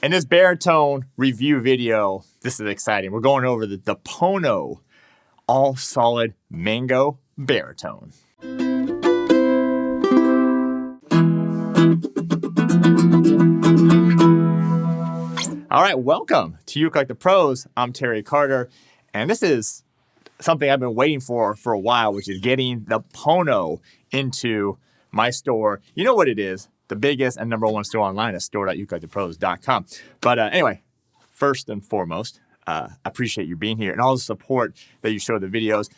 In this baritone review video, this is exciting. We're going over the Pono all solid mango baritone. All right, welcome to ukelikethepros. I'm Terry Carter, and this is something I've been waiting for a while, which is getting the Pono into my store. You know what it is. The biggest and number one store online is store.ukelikethepros.com. But anyway, first and foremost, I appreciate you being here and all the support that you show the videos.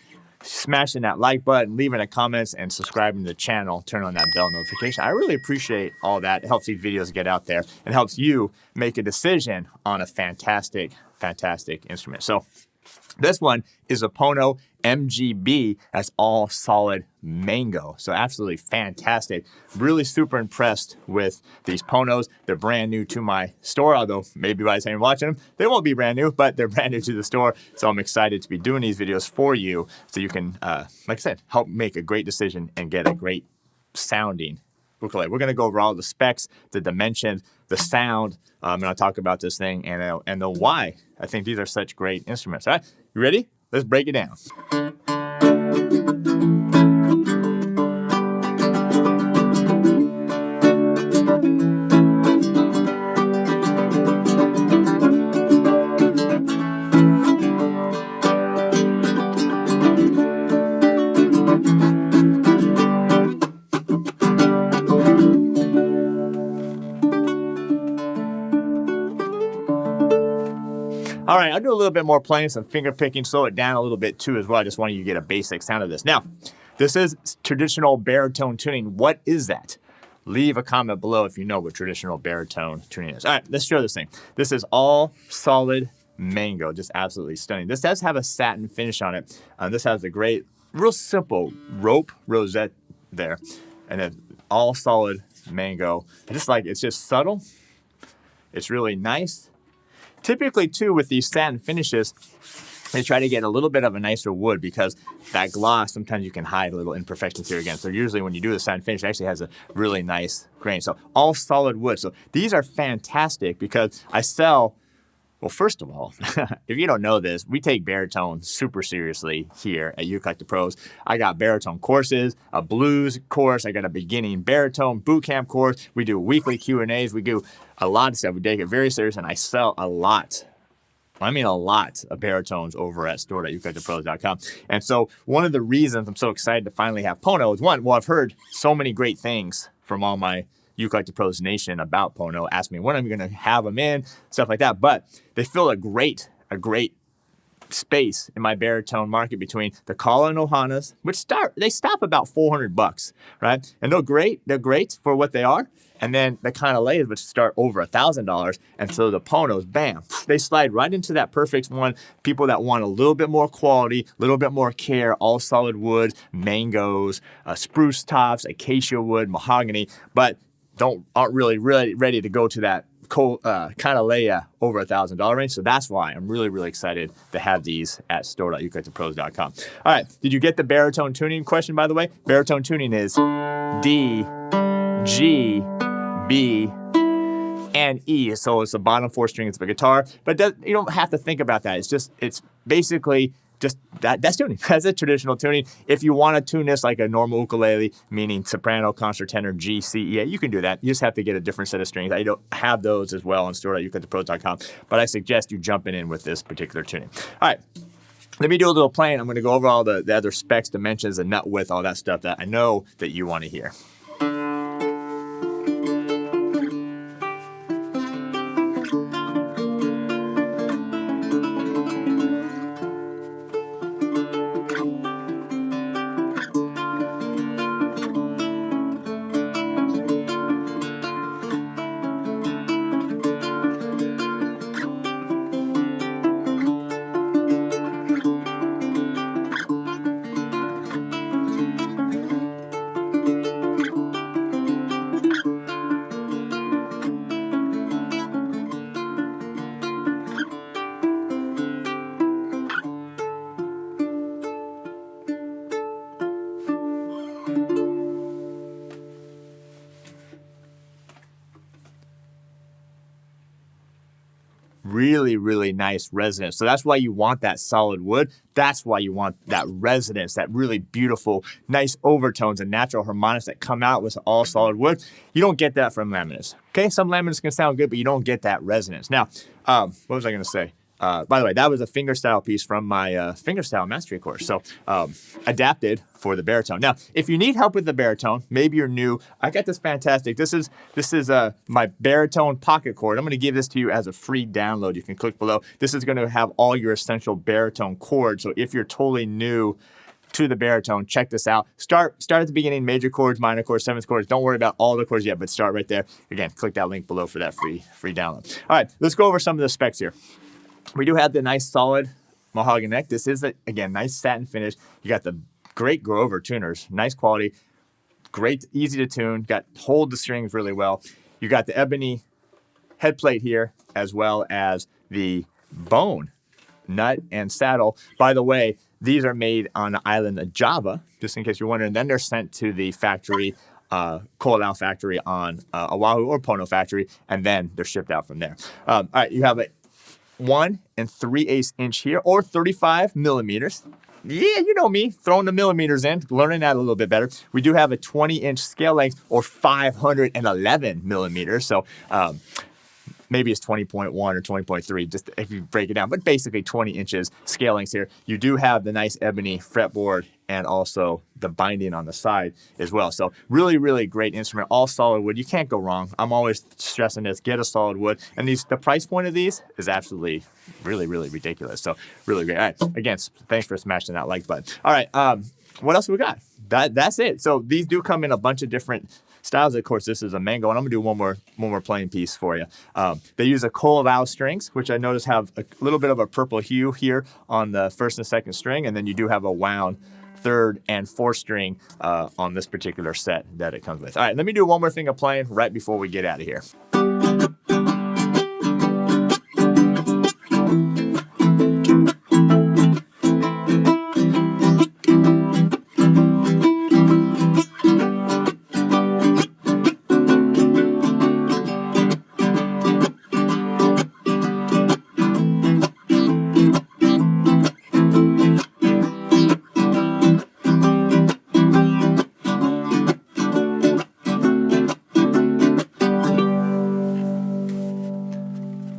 Smashing that like button, leaving the comments, and subscribing to the channel, turn on that bell notification. I really appreciate all that. It helps these videos get out there and helps you make a decision on a fantastic, fantastic instrument. So this one is a Pono MGB. That's all solid mango. So absolutely fantastic. Really super impressed with these Ponos. They're brand new to my store, although maybe by the time you're watching them, they won't be brand new, but they're brand new to the store. So I'm excited to be doing these videos for you so you can, like I said, help make a great decision and get a great sounding ukulele. We're going to go over all the specs, the dimensions, the sound, and I'll talk about this thing and the why I think these are such great instruments. All right, you ready? Let's break it down. All right, I'll do a little bit more playing, some finger picking, slow it down a little bit too as well. I just want you to get a basic sound of this. Now, this is traditional baritone tuning. What is that? Leave a comment below if you know what traditional baritone tuning is. All right, let's show this thing. This is all solid mango, just absolutely stunning. This does have a satin finish on it. This has a great, real simple rope rosette there, and then all solid mango. I just like it's just subtle. It's really nice. Typically, too, with these satin finishes, they try to get a little bit of a nicer wood because that gloss, sometimes you can hide a little imperfections here again. So usually when you do the satin finish, it actually has a really nice grain. So all solid wood. So these are fantastic because I sell, well, first of all, if you don't know this, we take baritone super seriously here at ukelikethepros. I got baritone courses, a blues course. I got a beginning baritone boot camp course. We do weekly Q&As. We do a lot of stuff. We take it very serious, and I sell a lot. I mean a lot of baritones over at store.ukelikethepros.com. And so one of the reasons I'm so excited to finally have Pono is one, well, I've heard so many great things from all my ukelikethepros nation about Pono. Ask me when I'm going to have them in, stuff like that. But they fill a great space in my baritone market between the Kala and Ohanas, which stop about $400, right? And they're great for what they are. And then the Kanileas, which start over $1,000. And so the Ponos, bam, they slide right into that perfect one. People that want a little bit more quality, a little bit more care, all solid woods, mangoes, spruce tops, acacia wood, mahogany, but aren't really ready to go to that Kanilea over $1,000 range. So that's why I'm really excited to have these at store.ukelikethepros.com. All right, did you get the baritone tuning question, by the way? Baritone tuning is D, G, B, and E. So it's the bottom four strings of a guitar, but you don't have to think about that. It's basically just that's tuning. That's a traditional tuning. If you want to tune this like a normal ukulele, meaning soprano, concert, tenor, G, C, E, you can do that. You just have to get a different set of strings. I don't have those as well on store.ukelikethepros.com, but I suggest you jumping in with this particular tuning. All right. Let me do a little playing. I'm going to go over all the other specs, dimensions, and nut width, all that stuff that I know that you want to hear. really, really nice resonance. So that's why you want that solid wood. That's why you want that resonance, that really beautiful, nice overtones and natural harmonics that come out with all solid wood. You don't get that from laminates. Okay, some laminates can sound good, but you don't get that resonance. Now, what was I going to say? By the way, that was a fingerstyle piece from my fingerstyle mastery course. So adapted for the baritone. Now, if you need help with the baritone, maybe you're new. I got this fantastic. This is my baritone pocket chord. I'm going to give this to you as a free download. You can click below. This is going to have all your essential baritone chords. So if you're totally new to the baritone, check this out. Start at the beginning, major chords, minor chords, seventh chords. Don't worry about all the chords yet, but start right there. Again, click that link below for that free download. All right, let's go over some of the specs here. We do have the nice solid mahogany neck. This is, again, nice satin finish. You got the great Grover tuners, nice quality, great, easy to tune, hold the strings really well. You got the ebony head plate here, as well as the bone nut and saddle. By the way, these are made on the island of Java, just in case you're wondering. Then they're sent to the factory, Kanilea factory on Oahu, or Pono factory, and then they're shipped out from there. All right, you have a 1 3/8 inch here, or 35 millimeters. Yeah, you know me, throwing the millimeters in, learning that a little bit better. We do have a 20-inch scale length, or 511 millimeters. So maybe it's 20.1 or 20.3, just if you break it down, but basically 20 inches scale lengths here. You do have the nice ebony fretboard and also the binding on the side as well. So really, really great instrument, all solid wood. You can't go wrong. I'm always stressing this, get a solid wood. And the price point of these is absolutely really, really ridiculous. So really great. All right, again, thanks for smashing that like button. All right, what else we got? That's it. So these do come in a bunch of different styles. Of course, this is a mango, and I'm gonna do one more playing piece for you. They use a Kanilea strings, which I notice have a little bit of a purple hue here on the first and second string, and then you do have a wound third and fourth string on this particular set that it comes with. All right, let me do one more thing of playing right before we get out of here.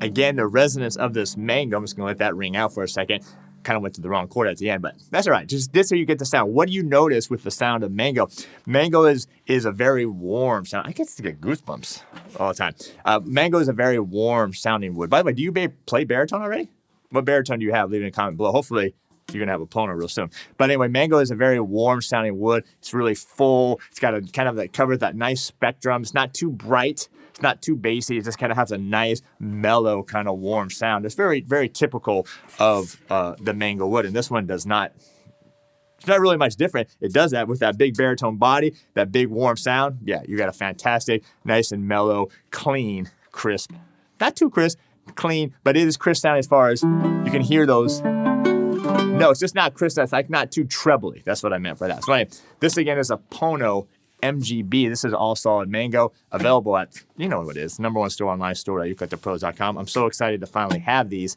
Again, the resonance of this mango, I'm just going to let that ring out for a second. Kind of went to the wrong chord at the end, but that's all right. Just this so you get the sound. What do you notice with the sound of mango? Mango is a very warm sound. I get to get goosebumps all the time. Mango is a very warm sounding wood. By the way, do you play baritone already? What baritone do you have? Leave it in a comment below. Hopefully, you're going to have a Pono real soon. But anyway, mango is a very warm sounding wood. It's really full. It's got a kind of covers that nice spectrum. It's not too bright. It's not too bassy. It just kind of has a nice, mellow, kind of warm sound. It's very, very typical of the mango wood. And this one does not. It's not really much different. It does that with that big baritone body, that big warm sound. Yeah, you got a fantastic, nice and mellow, clean, crisp. Not too crisp, clean, but it is crisp sound as far as you can hear those. No, it's just not crisp. That's like not too trebly. That's what I meant by that. So anyway, this again is a Pono MGB. This is all solid mango, available at, you know what it is, #1 store online store at ukelikethepros.com. I'm so excited to finally have these.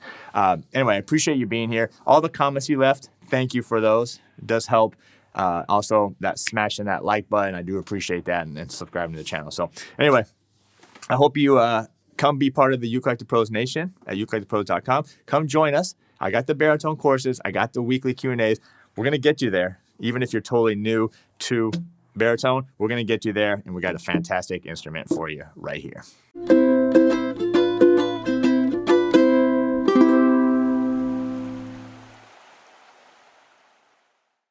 Anyway, I appreciate you being here. All the comments you left, thank you for those. It does help. Also, that smashing that like button, I do appreciate that, and subscribing to the channel. So anyway, I hope you come be part of the Ukelike Pros Nation at ukelikethepros.com. Come join us. I got the baritone courses. I got the weekly Q&As. We're going to get you there. Even if you're totally new to baritone, we're going to get you there, and we got a fantastic instrument for you right here.